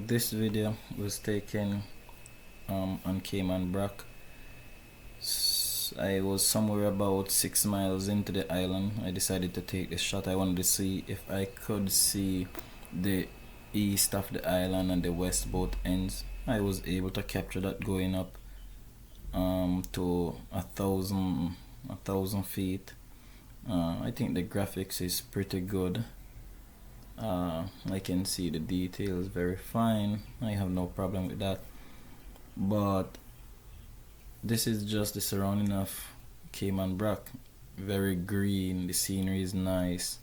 this video was taken on Cayman Brac. I was somewhere about 6 miles into the island. I decided to take this shot. I wanted to see if I could see the east of the island and the west both ends. I was able to capture that going up to a thousand feet. I think the graphics is pretty good. I can see the details very fine. I have no problem with that. But this is just the surrounding of Cayman Brac. Very green, the scenery is nice.